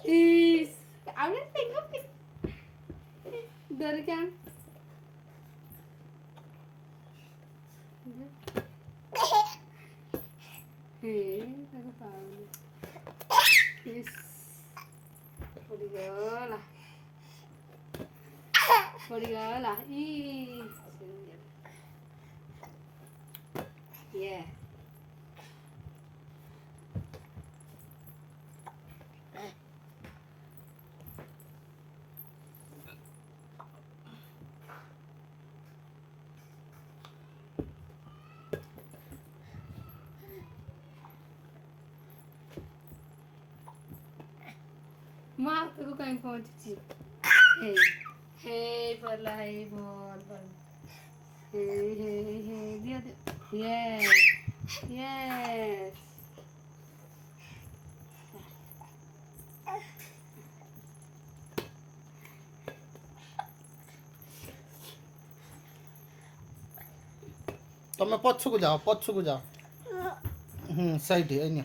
Is I will think of it. Dorikan. Hey, aku tahu. Is. Podigola. Podigola. Ih. Yeah. Mak, aku kain phone cuci. Hey. Hey, bola, hey, bol. Hey, hey, hey. Dia. Yes. Yes. ତମେ ପଛକୁ ଯାଅ। Side ଏଇନି